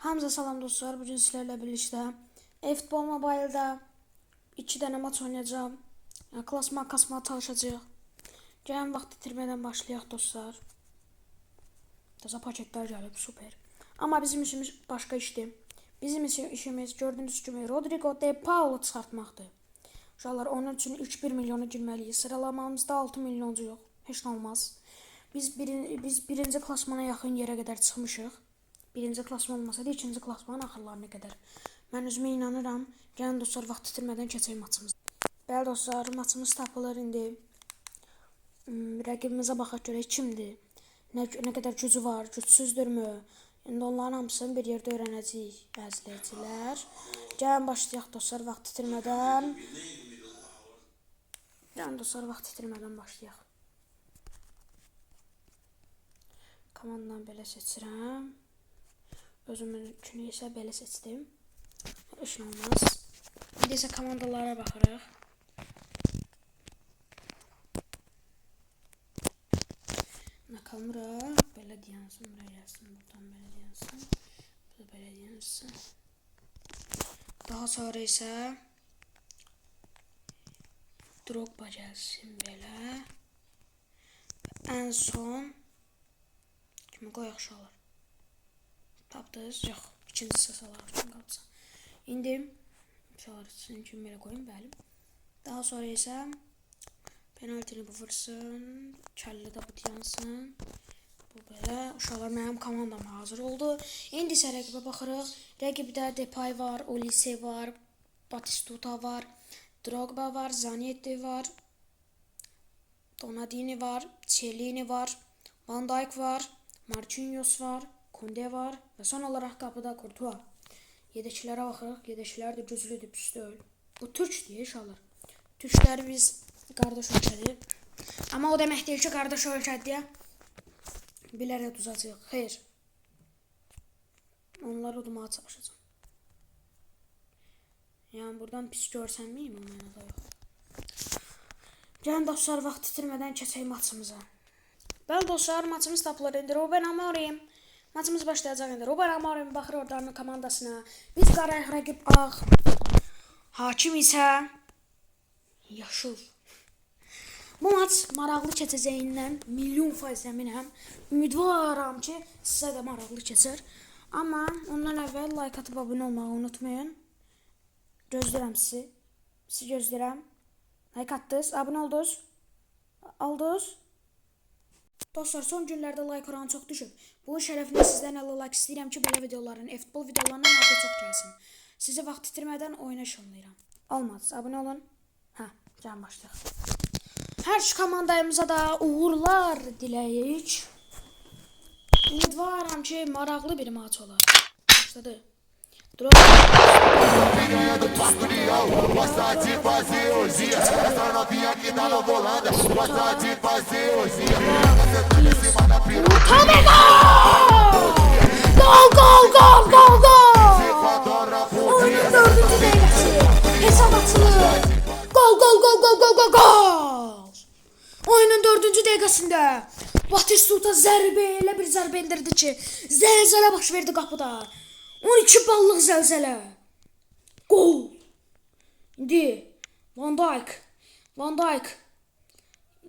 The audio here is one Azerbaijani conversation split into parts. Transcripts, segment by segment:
Hamza salam dostlar. Bugün sizlerle birlikte eFootball Mobile'da 2 tane maç oynayacağım. Yani klasman kasmaya çalışacağıq. Gəlin vaxt itirmədən başlayaq dostlar. Təzə paketlər gəlib, super. Amma bizim işimiz başqa işdir. Bizim işimiz gördüğünüz kimi Rodrigo de Paul'u çıxartmaqdır. Uşaqlar onun üçün ilk 1 milyonu girməliyik. Sıralamamızda 6 milyoncu yox. Heç nə olmaz. Biz birinci klasmana yaxın yerə qədər çıxmışıq. Birinci klasman olmasa da ikinci klasmanın axırlarına qədər. Mən özümə inanıram. Gəlin dostlar vaxt itirmədən keçək maçımıza. Bəli dostlar, maçımız tapılır indi. Rəqibimizə baxaq görək kimdir. Nə qədər gücü var, gücsüzdürmü? İndi onların hamısını bir yerdə öyrənəcəyik, əzizləyicilər. Gəlin başlayaq dostlar vaxt itirmədən. Gəlin dostlar vaxt itirmədən başlayaq. Komandanı belə seçirəm. Özümünkünü isə belə seçdim. İş olmaz. İndi isə komandalara baxırıq. Nakamura belə deyansın, buraya gəlsin, buradan belə deyansın. Burada belə deyansın. Daha sonra isə Drogba gəlsin belə. Ən son kimi qoyaq uşaqlar. Tapdınız? Yox, ikinci səsalar üçün qalsa. İndi uşaqlar sizin üçün belə qoyun, bəli. Daha sonra isə penaltini bu vursun, kəllə də bu yansın. Bu belə. Uşaqlar mənim komandam hazır oldu. İndi isə rəqibə baxırıq. Rəqibdə Depay var, Olise var, Batistuta var, Drogba var, Zanetti var, Donadini var, Cellini var, Van Dijk var, Marquinhos var, Konde var və son olaraq qapıda Courtois. Yedəklərə baxırıq. Yedəklər də güclüdür, pis deyil. Bu türkdür inşallah. Türkləri biz qardaş ölkədir. Amma o demək deyil ki, qardaş ölkədir deyə bilərək uzacağıq. Xeyr. Onları udmağa çalışacağım. Yəni buradan pis görsənməyim o mənada yox. Gəlin dostlar vaxt itirmədən keçək maçımıza. Bəli dostlar, maçımız tapılır indi. Ruben Amorim. Maçımız başlayacaq indi. Ruben Amorim baxır oradan komandasına. Biz qarayıq rəqib ağ. Hakim isə yaşıl. Bu maç maraqlı keçəcəyindən milyon% əminəm. Ümidvaram ki, sizə də maraqlı keçər. Amma ondan əvvəl like atıb abunə olmağı unutmayın. Gözləyirəm sizi. Sizi gözləyirəm. Like atdınız, abunə oldunuz. Aldınız. Dostlar, son günlərdə like oranı çox düşüb. Bunun şərəfinə sizdən 50 like istəyirəm ki, belə videoların, eFootball videolarından artıq çox gəlsin. Sizi vaxt itirmədən oyuna şınlayıram. Olmaz, abunə olun. Hə, gəlin başlayaq. Hər iki komandamıza da uğurlar diləyik. Ümidvaram ki, maraqlı bir maç olar. Başladı. Gosta de fazer orgia, essa novinha que tá no volante. Gosta de fazer orgia, sentando em cima da piroca. Gol, gol, gol, gol, gol! Oyunun 4. dəqiqəsi. Hesab açılır. Gol, gol, gol, gol, gol, gol, gol! Oyunun 4. dəqiqəsində Batistuta elə bir zərbə indirdi ki, zəlzələ baş verdi qapıda. 12 ballıq zəlzələ. Gol. İndi Van Dijk. Van Dijk.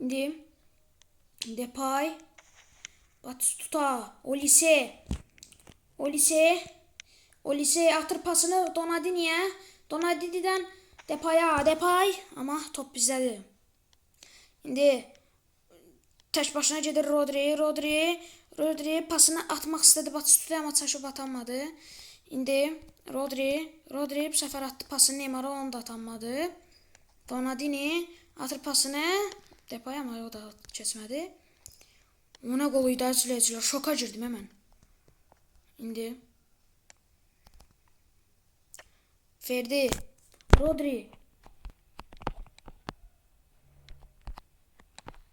İndi Depay. Batistuta. Olise. Olise. Olise atır pasını Donadini'ye. Donadini'den Depay'a. Depay. Ama top bizdədir. İndi tək başına gedir Rodri. Rodri pasını atmaq istədi Batistuta'ya, amma çaşıb atanmadı. İndi Rodri bu səfər atdı pasını Neymar'a, onu da atanmadı. Donadini atır pasını Depay, amma o da keçmədi. Ona qol idi əzizləyicilər, şoka girdim hemen. İndi Ferdi, Rodri,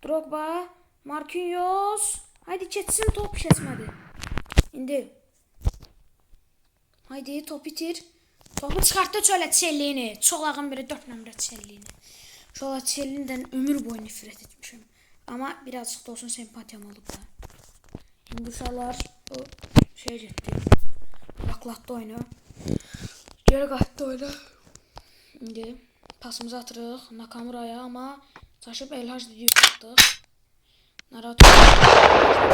Drogba, Marquinhos. Haydi keçsin, top keçmədi. İndi haydi top itir. Topu çıxartdı çölə Cellini. Çox ağın biri 4 nömrə Cellini. Şola Cellini'dən ömür boyu nifrət etmişim. Amma birazcık da olsun sempatiyam olub da. İndi uşaqlar o şey getdi. duraklatdı oyunu. Geri qayıtdı oyuna. İndi pasımızı atırıq Nakamura'ya ama çaşıb Elhaj düdüyü atdıq. Naruto.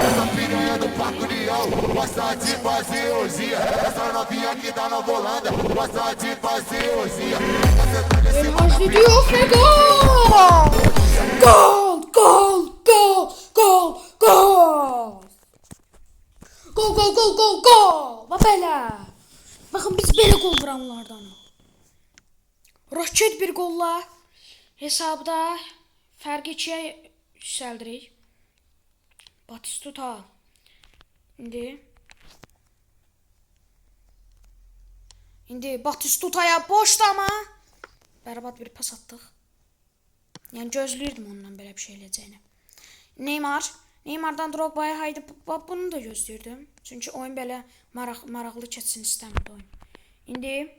Essa piranha do Paco Leão gosta de fazer orgia. Essa novinha que tá na volanda gosta de fazer orgia. Você tá nesse Elhaj düdüyü ve gol! Gol! Gol! Gol! Gol! Gol! Gol gol gol gol gol! Bax belə. Baxın biz belə gol vuranlardan. Roket bir golla hesabda fərqi 2-yə yüksəldirik. Batistuta. İndi Batistutaya boşlama. Bərbad bir pas atdıq. Yəni gözləyirdim ondan belə bir şey eləyəcəyini. Neymar. Neymardan Drogba'ya haydi. Bunu da gözləyirdim. Çünki oyun belə maraqlı keçsin istəmirdi oyun. İndi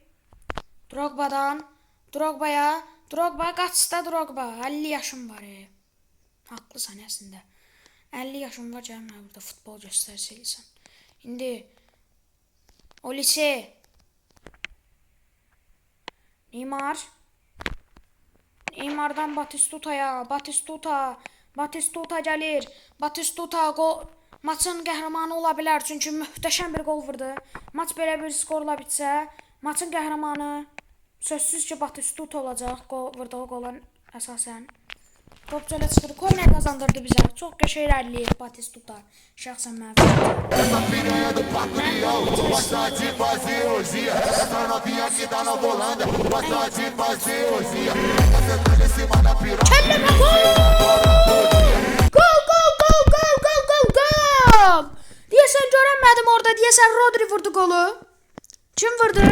Drogba'dan Drogba'ya. Drogba qaçda Drogba. 50 yaşım var. Haqlısan əslində. 50 yaşım var canım burada futbol göstərsəysən. İndi Olise. Neymar. Neymardan Batistuta'ya. Batistuta gəlir. Batistuta maçın qəhrəmanı ola bilər. Çünki möhtəşəm bir gol vurdu. Maç belə bir skorla bitsə, maçın qəhrəmanı sözsüz ki Batistuta olacaq. Vurduğu qola əsasən. Top çölə çıxır. Korner qazandırdı bizə. Çox qəşəng irəliləyir Batistuta. Şəxsən mən. Essa piranha do Paco Leão gosta de fazer orgia. Essa novinha que tá na volanda gosta de fazer orgia. Você tá em cima da piranha. Kəlləmə gol! Gol gol gol gol gol gol gol! Deyəsən görənmədim orada. Deyəsən Rodri vurdu golu. Kim vurdu?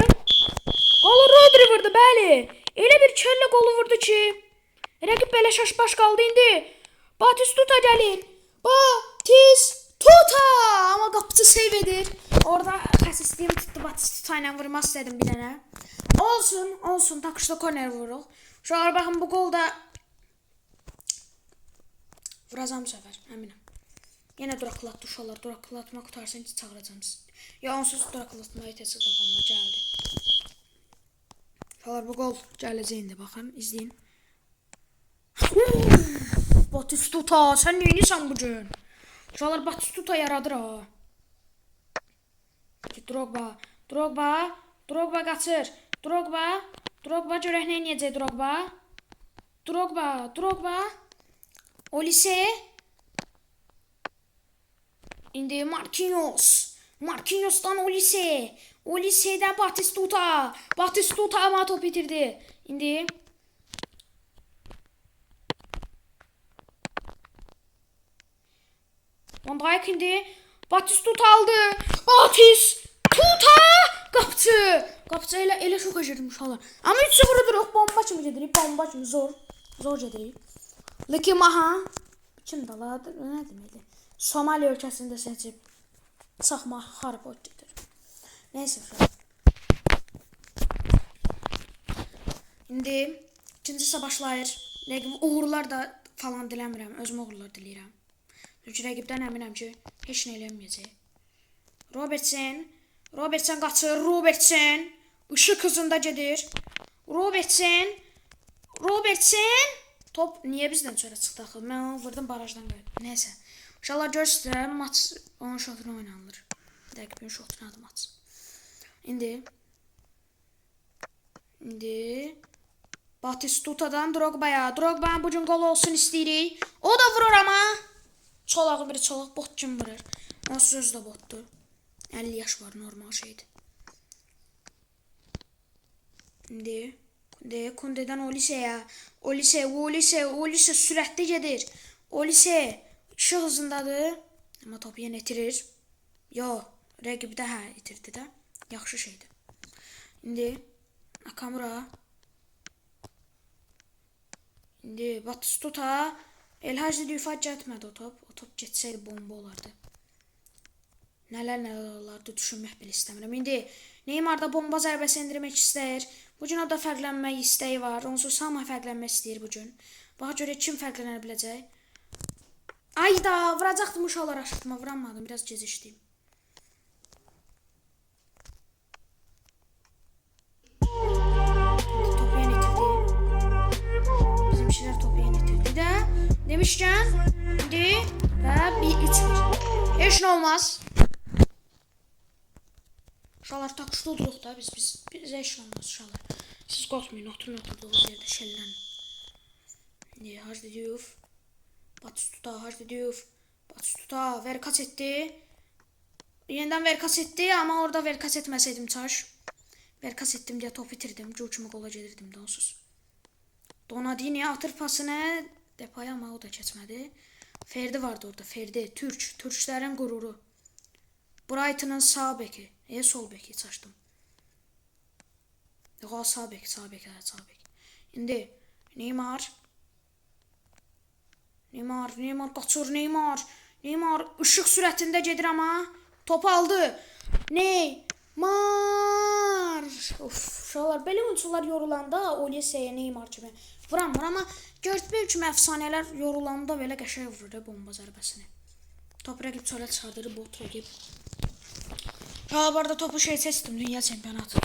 Golu Rodri vurdu, bəli. Elə bir kəllə golu vurdu ki, rəqib belə şaşbaş qaldı indi. Batistuta gəlir. Batistuta! Amma qapıcı seyv edir. Orada xəsisliyim tutdu Batistuta ilə vurmaq istədim bir dənə. Olsun. Takışda korner vururuq. Şu an baxın bu golda vuracam bu səfər, əminəm. Yenə duraklatdı uşaqlar. Duraklatma qutarsın ki çağıracam sizi. Ya onsuz duraklatmaya təsir tapamlar gəldi. Uşaqlar bu gol gələcəyində baxın, izləyin. Batistuta, sən neyinisən bu gün? Uşaqlar Batistuta yaradır ha. Drogba qaçır. Drogba görək nə edəcək Drogba. Olise. İndi Marquinhos'dan Olise. Olise'den Batistuta ama top bitirdi. İndi Van Dijk indi. Batistuta aldı. Batistuta! Qapçı elə şoka girdim uşaqlar. Amma 3-0 duruq. Bomba kimi gedirik. Zor gedirik. Leki Maha. Kim daladır? Nə deməkdir? Somali ölkəsində seçib saxma xarab gedir. Neyse uşaqlar. İndi ikincisi başlayır. Rəqib uğurlar da falan diləmirəm. Özümə uğurlar diləyirəm. Çünki rəqibdən əminəm ki, heç nə eləməyəcək. Robertsen qaçır. Robertsen ışıq hızında gedir. Robertsen top niyə bizdən çölə çıxdı axı? Mən onu vurdum barajdan qayıtdım. Neyse. Uşaqlar görürsünüz, maç onun şotuna oynanılır. Rəqibin şotunadır maç. İndi Batistuta'dan Drogba'ya. Drogba'nın bugün gol olsun istəyirik. O da vurur ama. Çolaq biri çolaq bot kim vurur. Onsuz özü də botdur. 50 yaş var, normal şeydir. İndi Kunde'den Olise'ya. Olise sürətli gedir. Olise ışıq hızındadır. Amma topu yenə itirir. Yo, rəqibi də itirdi də. Yaxşı şeydir. İndi Nakamura. İndi Batistuta. Elhaj düdüyü facə etmədi o top. O top getsəydi bomba olardı. Nələr olardı düşünmək belə istəmirəm. İndi Neymarda bomba zərbəsi endirmək istəyir. Bugün o da fərqlənmək istəyi var. Onsuz hamı fərqlənmək istəyir bugün. Baxa görə kim fərqlənə biləcək? Ayda vuracaqdım uşaqlar aşırtma. Vuranmadım. Biraz gecişdim. demişkən, indi və 3-1. Heç nə olmaz. Uşaqlar takışda oturuq da biz heç nə olmaz uşaqlar. Siz qorxmayın, oturduğunuz yerdə şəllən. İndi Hacı Diyuf. Batistuta verkas etdi. Yeniden verkas etdi ama orada verkas etmeseydim Taş. Verkas ettim diye top bitirdim. Uçuma gola gelirdim de onsuz. Donadini atır pasını. Depaya ama o da geçmedi. Ferdi vardı orada. Ferdi. Türklerin gururu. Brighton'ın sağ beki. Sol beki saçtım. Yok sağ bek. Şimdi Neymar kaçır Neymar ışık sürətində gedir ama topu aldı. Neymar. Uşaqlar belə oyuncular yorulanda Oleseye Neymar kimi vuramır ama Görtbel kimi əfsanələr yorulanda belə qəşəng vurur da bomba zərbəsini. Top rəqib çölə çıxardır, bot rəqib. Bu arada topu seçdim, dünya çempionatı.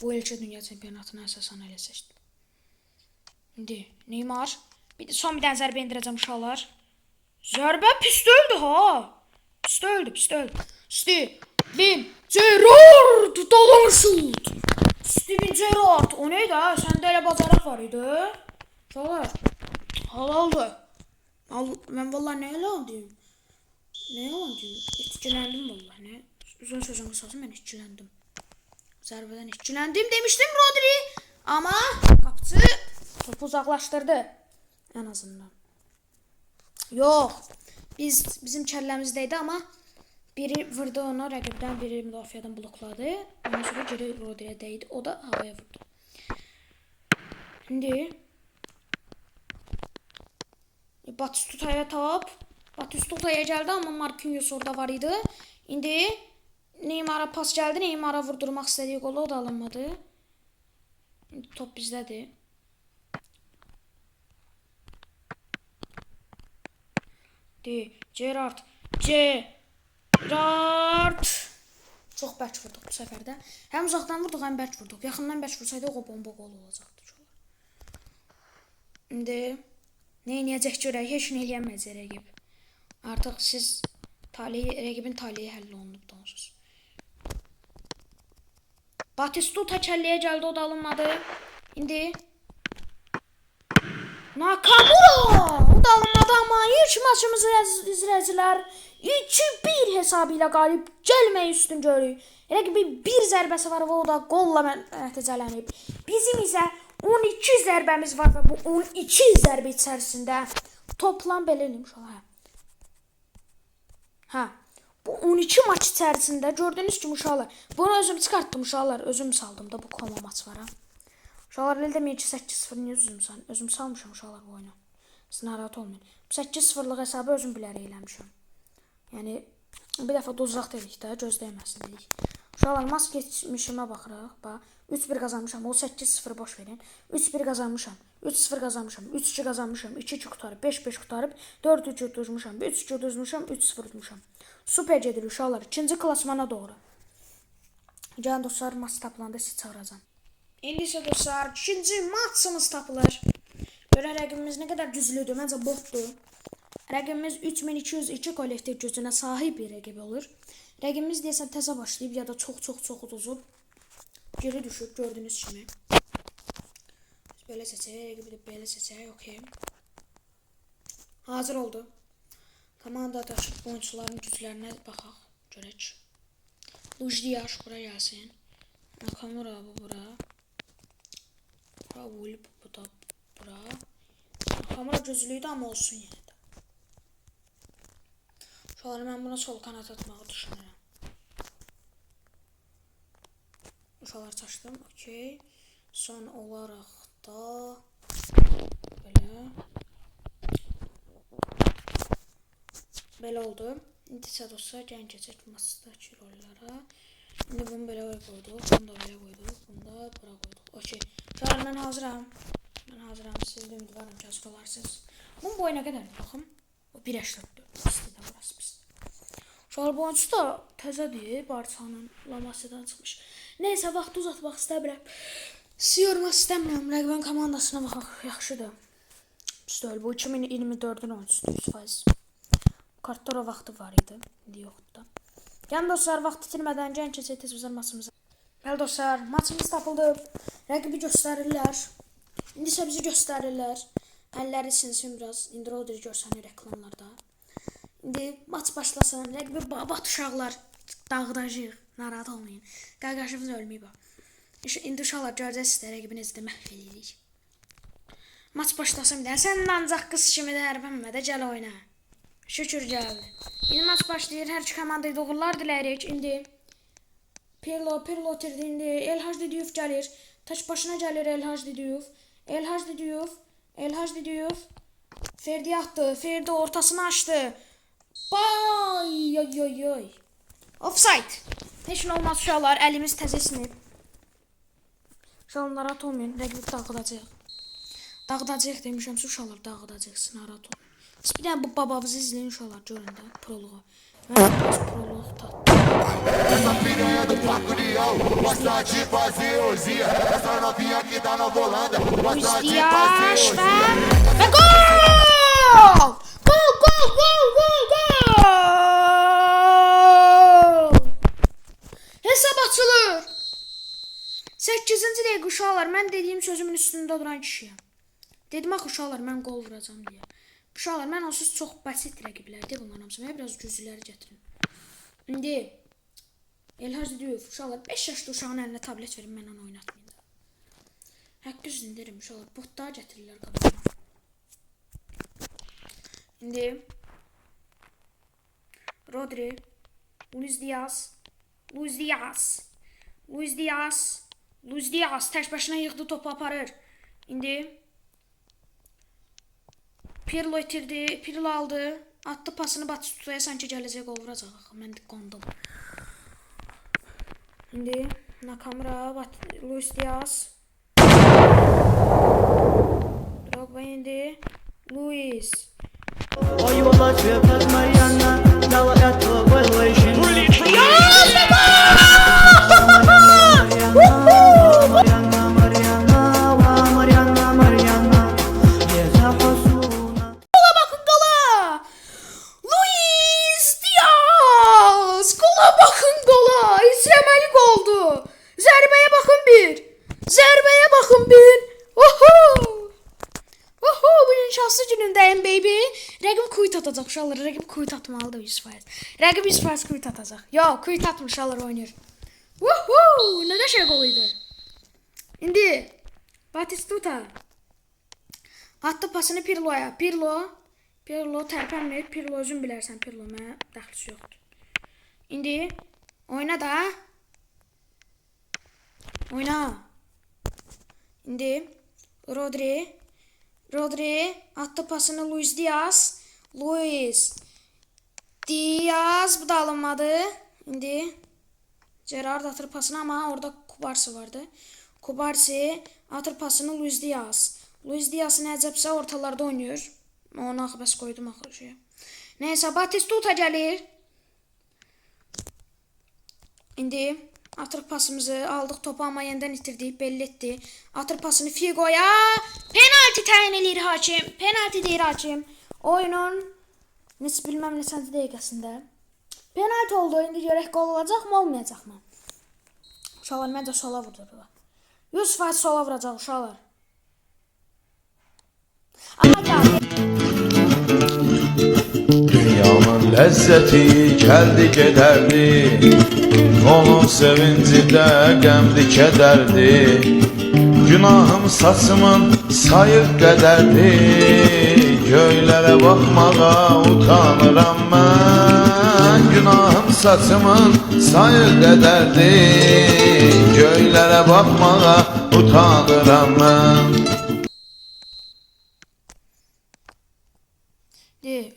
Bu ilçe dünya çempionatına əsasən elə seçdim. İndi Neymar. Son bir dənə zərbə indirəcəm uşaqlar. Zərbə pis öldü ha. Pis öldü. Steven Gerrard dalın şut. Steven Gerrard. O neydi ha? Səndə elə bacarıq var idi. Uşaqlar. Halaldı. Mən vallahi nə yalan deyim? İtkilendim vallahi ne? Uzun sözün kısası mən itkilendim. Zərbədən itkilendim demiştim Rodri. Ama kapçı topu uzaklaştırdı. En azından. Yok. Bizim kəlləmizdeydi ama biri vurdu onu, rəqibdən biri müdafiədən blokladı. Ondan sonra geri Rodri'ye değdi. O da havaya vurdu. Şimdi Batistuta'ya top. Batistuta'ya geldi ama Marquinhos orada var idi. İndi Neymar'a pas geldi. Neymar'a vurdurmaq istədiyi qolu o da alınmadı. İndi top bizdədir. Gerrard. Çox bərk vurduq bu səfər də. Həm uzaqdan vurduq, həm bərk vurduq. Yaxından bərk vursaydı o bomba qol olacaqdı. İndi neyniyəcək görək? Heç nə eləyəməyəcək rəqib. Artıq rəqibin taliyi həll olunubdu onsuz. Batistuta kəlləyə gəldi, o da alınmadı. İndi Nakamura! O da alınmadı ama ilk maçımızı izləyicilər 2-1 hesabı ilə qalib gəlməyi üstün görürük. Rəqibin bir zərbəsi var və o da qolla nəticələnib. Bizim isə 12 zərbəmiz var və bu 12 zərbə içərisində toplam belə eləymiş olar. Bu 12 maç içərisində gördüyünüz kimi uşaqlar. Bunu özüm çıxartdım uşaqlar. Özüm saldım da bu koma maç var ha. Uşaqlar elə deməyin ki 8-0 niyə özüm salmışam uşaqlar bu oyunu. Siz narahat olmayın. 8-0'lıq hesabı özüm bilərək eləmişəm. Yəni bir dəfə dozaq dedik də, gözləyəməsin dedik. Uşaqlar mas geçmişimə baxırıq. Bax 3-1 qazanmışam. O 8-0 boş verin. 3-1 qazanmışam. 3-0 qazanmışam. 3-2 qazanmışam. 2-2 qutarıb, 5-5 qutarıb, 4-3 uduzmuşam, 3-2 uduzmuşam, 3-0 uduzmuşam. Super gedir uşaqlar. İkinci klasmana doğru. Gəlin dostlar, maç tapılanda sizi çağıracağam. İndi isə dostlar, ikinci maçımız tapılır. Görən rəqibimiz nə qədər güclüdür, məncə botdur. Rəqibimiz 3202 kollektiv gücünə sahib bir rəqib olur. Rəqibimiz deyəsən təzə başlayıb ya da çox uduzub. Geri düşüb gördüyünüz kimi. Biz belə seçək, rəqibi də belə seçək, okey. Hazır oldu. Komandada oyuncuların güclərinə baxaq, görək. Ujdiyaş bura gəlsin. Nakamura bu bura. Raul bu da bura. Nakamura güclüydü ama olsun yenə də. Şöyle mən buna sol kanat atmağı düşünürəm. Uşaqlar çaşdım, okey. Son olaraq da belə oldu. İndi isə dostlar, gəlin keçək maçdakı rollara. İndi bunu belə qoyduq, bunu da belə qoyduq, bunu da bura qoyduq. Okey. Uşaqlar mən hazıram. Siz də ümidvaram ki, hazır olarsınız. Bunun boyu nə qədərdir, baxım. O 1.84'dür. İstidə burası pis. Uşaqlar bu oyuncu da təzədir, Barçanın lamasıdan çıxmış. Neysə, vaxtı uzatmaq istəmirəm. Sizi yormaq istəmirəm. Rəqibin komandasına baxaq, yaxşıdır. Düzdür, bu 2024-ün oyuncusudur 100%. Kartda o vaxtı var idi, indi yoxdur da. Yəni dostlar, vaxt itirmədən gəlin keçək tez uzanmasımıza. Bəli dostlar, maçımız tapıldı. Rəqibi göstərirlər. İndi isə bizi göstərirlər. Əlləri sinsin biraz. İndi Rodri görsənir reklamlarda. İndi maç başlasın. Rəqibi babat uşaqlar dağıdacaq. Narahat olmayın. Qardaşımız ölməyib. İndi uşaqlar görəcəksiniz də rəqibi necə də məhv edirik. Maç başlasın bir də. Sən ancaq qız kimi də hərpənmə də gəl oyna. Şükür gəldi. İndi maç başlayır. Hər iki komandaya uğurlar diləyirik. İndi Pirlo itirdi indi. Elhaj Diyuf gəlir. Taç başına gəlir Elhaj Diyuf. Elhaj Diyuf. Ferdi atdı. Ferdi ortasını açdı. Bay yoy. Offside. Heç nə olmaz uşaqlar. Əlimiz təzə sinib. Uşaqlar narahat olmayın. Rəqibi dağıdacaq. Dağıdacaq demişəm. Uşaqlar dağıdacaq. Narahat olmayın. Siz bir dənə bu babamızı izləyin uşaqlar. Görün də proloğu. Mən proloğu tatdım. Essa piranha do Paco Leão gosta de fazer orgia. Essa novinha que tá na volanda gosta de fazer orgia. Ve gol! Gol! Hesap açılır. 8-ci dəqiqə uşaqlar, mən dediyim sözümün üstündə duran kişiyəm. Dedim axı uşaqlar, mən gol vuracam deyə. Uşaqlar, mən onsuz çox basit rəqiblərdir bunların hamısı. Mənə biraz güclüləri gətirin. İndi Elhaj Diyuf, uşaqlar 5 yaşlı uşağın əlinə tablet verin, mən onu oynatmayın da. Həqqı üzrün derim uşaqlar, botları gətirirlər qabağına. İndi Rodri, Luis Diaz tək başına yığdı, topu aparır. İndi Pirlo itirdi, Pirlo aldı, attı pasını Batistuta'ya, sanki gələcək gol vuracaq. Mən qondum. İndi Nakamura, Luis Diaz. Drogba indi. Luis. Ой, волочек, как Марьяна, дала этого возвращения. Bakın gola! Luis Diaz! Gola bakın gola! İzləməli goldu. Zərbəyə baxın bir. Oho! Bugün şanslı günündəyim baby. Rəqib kuyut atacaq uşaqlar. Rəqib kuyut atmalıdır 100%. Rəqib 100% kuyut atacaq. Yo, kuyut atmış uşaqlar oynayır. Nə qəşəng gol idi. İndi Batistuta attı pasını Pirlo'ya. Pirlo tərpənmir. Pirlo özün bilərsən. Pirlo mənə dəxlisi yoxdur. İndi oyna da. Oyna. İndi Rodri attı pasını Luis Diaz. Bu da alınmadı. İndi Gerrard atır pasını ama orada Kubarsi vardı. Kubarsi atır pasını Luis Diaz. Luis Diaz nəcəbsə ortalarda oynuyor. Onu axı bəs qoydum axı şeyə. Neyse Batistuta gəlir. İndi atır pasımızı aldıq topu ama yenidən itirdik, belli etdi. Atır pasını Figo'ya. Penalti təyin edir hakim. Penalti deyir hakim. Oyunun bilməm neçənci dəqiqəsində. Penalti oldu. İndi görək gol olacaq mı, olmayacaq mı? Uşaqlar məncə sola vurdu. 100% sola vuracaq uşaqlar. Dünyanın ləzzəti gəldi gedərdi, onun sevinci də qəmdi kədərdi. Günahım saçımın sayıq qədərdi, göylərə baxmağa utanıram mən. Günahım saçımın sayıq qədərdi, göylərə baxmağa utanıram mən.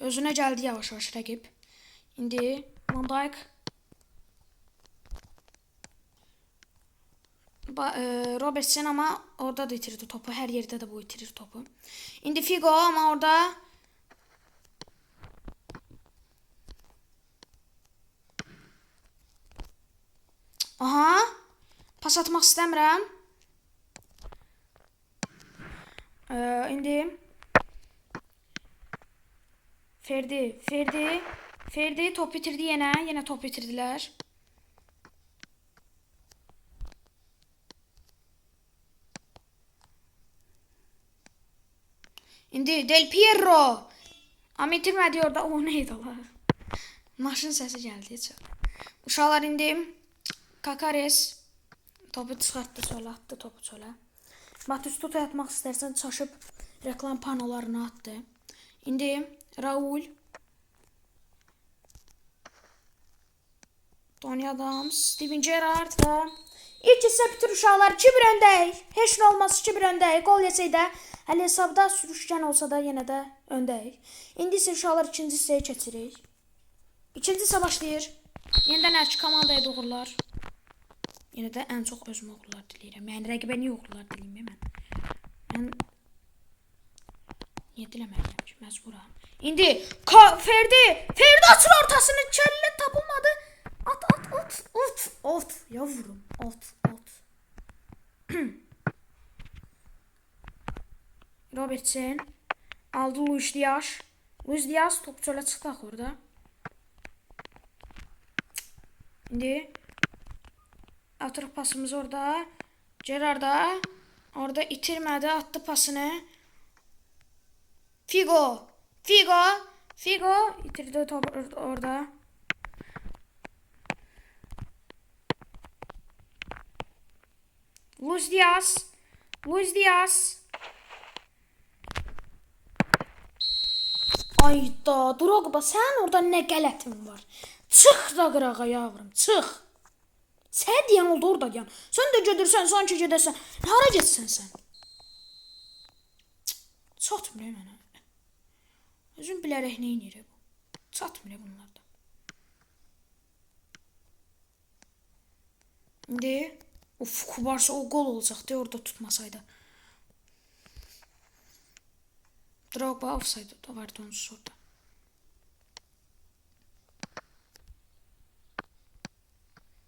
Özünə gəldi yavaş-yavaş rəqib. İndi Van Dijk Robertson ama orada da itirdi topu. Hər yerdə də bu itirir topu. İndi Figo ama orada aha, pas atmaq istəmirəm. İndi Ferdi top bitirdi yenə top bitirdilər. İndi Del Piero. Amma itirmədi orada. O neydi ola? Maşın səsi gəldi. Uşaqlar indi Kakares topu çıxartdı, çölə atdı topu çölə. Batistuta yatmaq istərsən çaşıb reklam panolarını atdı. İndi Raul, Tony Adams, Steven Gerrard və ilk hissə bitir uşaqlar. 2-1 öndəyik. Heç nə olmaz, 2-1 öndəyik. Gol yesək də, hələ hesabda sürüşkən olsa da yenə də öndəyik. İndi isə uşaqlar ikinci hissəyə keçirik. İkinci hissə başlayır. Yenidən hər iki komandaya doğurlar. Yenə də ən çox özümə uğurlar diləyirəm. Yəni rəqibə niyə uğurlar diləyim mən? Niyə diləməliyəm ki, məcburam. İndi Ferdi açır ortasını, kəllə tapılmadı. At, yavrum, at. Robertson aldı Luis Diaz top çölə çıxdı axı orada. İndi atır pasımız orada. Gerrard'a orada itirmədi, attı pasını. Figo itirdi topu orada. Luis Diaz. Ayda, Drogba, sən orada nə qələtin var? Çıx da qırağa yavrum, çıx. Sən deyən oldu orada deyən. Sən də gedirsən, sanki gedəsən. Hara getsən sən? Çatmır mənə. Özüm bilərək nə edirəm bu? Çatmır bunlarda. İndi Kubarsa o gol olacaqdı orada tutmasaydı. Drogba offside da vardı onsuz orada.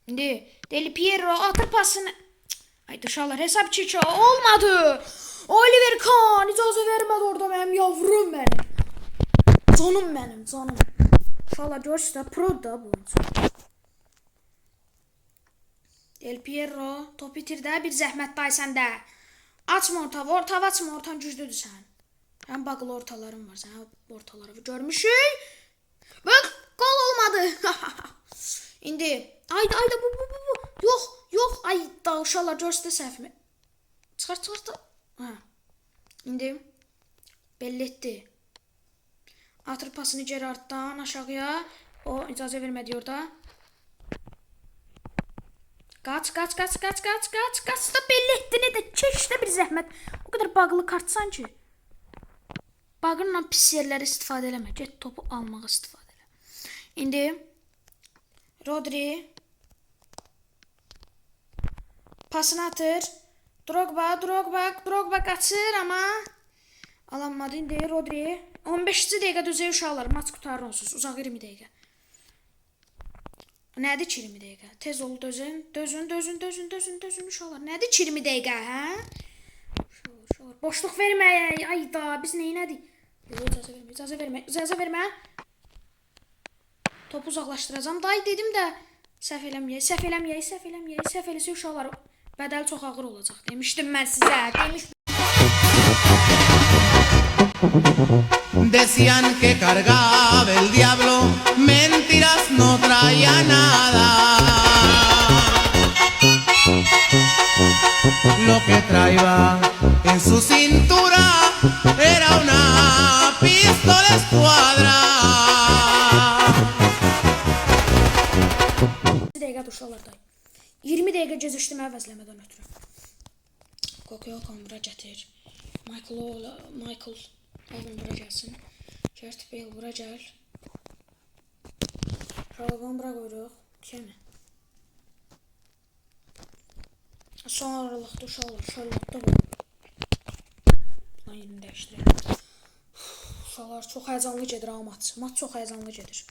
İndi Del Piero atır pasını. Ay dışarılar hesap çiço olmadı. Oliver Kahn icazə vermədi orada mənim yavrum mənim. Canım mənim, canım. Dışarılar görürsə pro da bu. Del Piero top bitirdi, bir zəhmət day səndə. Açma orta açma, ortan güclüdür sən. Həm bağlı ortalarım var, sən ortaları görmüşük. Bak, gol olmadı. İndi, ayda bu. Yox, ayda uşaqlar görsə səhvimi. Çıxart. Ha. İndi belli etdi. Atır pasını Gerrard'dan aşağıya. O icazə vermədi orada. Kaç da belli etdi, ne de çeşitli bir zəhmət. O kadar bağlı kartsan ki. Bağınla pis yerləri istifadə eləmə. Get topu almağa istifadə elə. İndi Rodri pasını atır. Drogba qaçır ama alanmadı. İndi Rodri 15-ci dəqiqə düzey uşaqlar. Maç qutarır onsuz. Uzaq 20 dəqiqə. Nədir 20 dəqiqə? Tez ol, dözün uşaqlar. Nədir 20 dəqiqə, hə? Uşaqlar, boşluq verməyək. Ayda, biz neynədik? İcazə vermə. Topu uzaqlaşdıracam. Day dedim də, səhv eləməyək. Səhv eləsə uşaqlar, bədəli çox ağır olacaq. Demişdim mən sizə, Decían que cargaba el diablo, mentiras no traía nada. Lo que traía en su cintura era una pistola escuadra. Dəqiqə uşaqlardayım. 20 dəqiqə gecikdim əvəzləmədən ötürü. Kokuyo bura gətir. Michael Alvin bura gəlsin. Gareth Bale bura gəl. Şalqan bura qoyuruq. Kimi? Son aralıqda uşaqlar. Şarlotda bu. Bundan yerini dəyişdirək. Uşaqlar çox həyəcanlı gedir ha maç. Maç çox həyəcanlı gedir.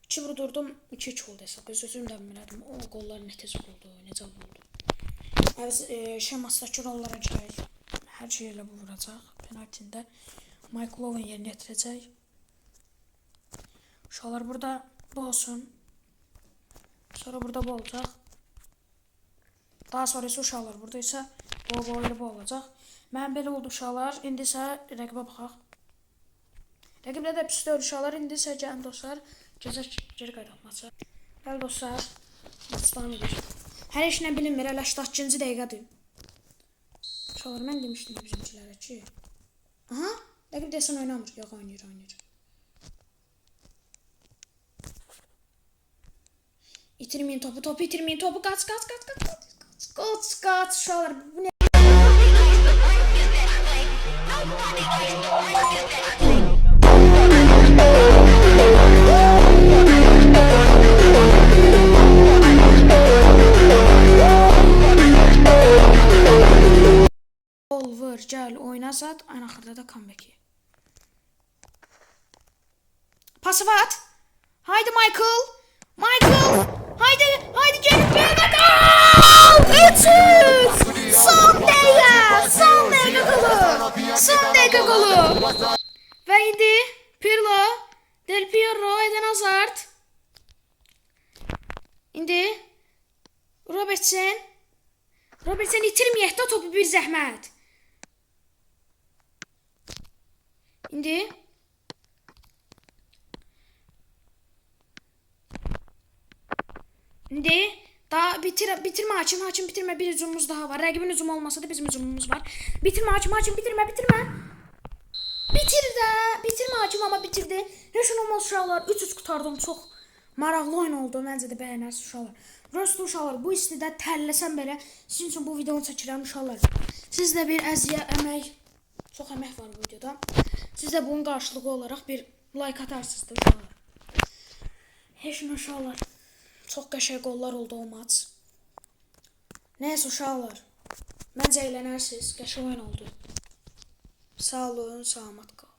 2 vurdurdum, 2-2 oldu hesab. Özüm də bilmədim. O qollar nə tez oldu, necə oldu. Şemasdakı rollara girək. Hər şey ilə bu vuracaq. Penaltində Michael Owen yerinə yetirəcək. Uşaqlar burada bu olsun. Sonra burada bu olacaq. Daha sonra isə uşaqlar burada isə bu olacaq. Mən belə oldu uşaqlar. İndi isə rəqibə baxaq. Rəqibdə də pis deyil uşaqlar. İndi isə gəlin dostlar. Geri qayıtmaça. Bəli dostlar. Davam edir. Hər heç nə bilinmir. Hələ 82-ci dəqiqədir. Uşaqlar mən demişdim bizimkilərə ki. Aha. Rəqib desən oynamır. Yox oynayır. İtirmeyin topu itirmeyin topu. Kaç. Uşaqlar bu ne? Vur, gəl, oyna zat, ən axırda da comeback. Pası at. Haydi Michael. Haydi gelin böyle gol! 300! Son dakika golü. Ve indi Pirlo, Del Piero, Eden Hazard. İndi Robertsen itirməyək də topu bir zəhmət. İndi daha bitirme hakim bitirme, bir hücumumuz daha var. Rəqibin hücumu olmasa da bizim hücumumuz var. Bitirme hakim bitirme. Bitirme hakim ama bitirdi. Heç olmaz uşaqlar. 3-3 qutardım. Çox maraqlı oyun oldu. Məncə də bəyənərsiniz uşaqlar. Röstü uşaqlar, bu istidə tərləsəm belə sizin üçün bu videonu çəkirəm uşaqlar. Sizdə bir əmək, çox əmək var bu videoda. Siz də bunun qarşılığı olaraq bir like atarsınız da uşaqlar. Heç nə uşaqlar. Çox qəşəng qollar oldu o maç. Nəysə uşaqlar. Məncə əylənərsiniz. Qəşəng oyun oldu. Sağ olun, salamat qalın.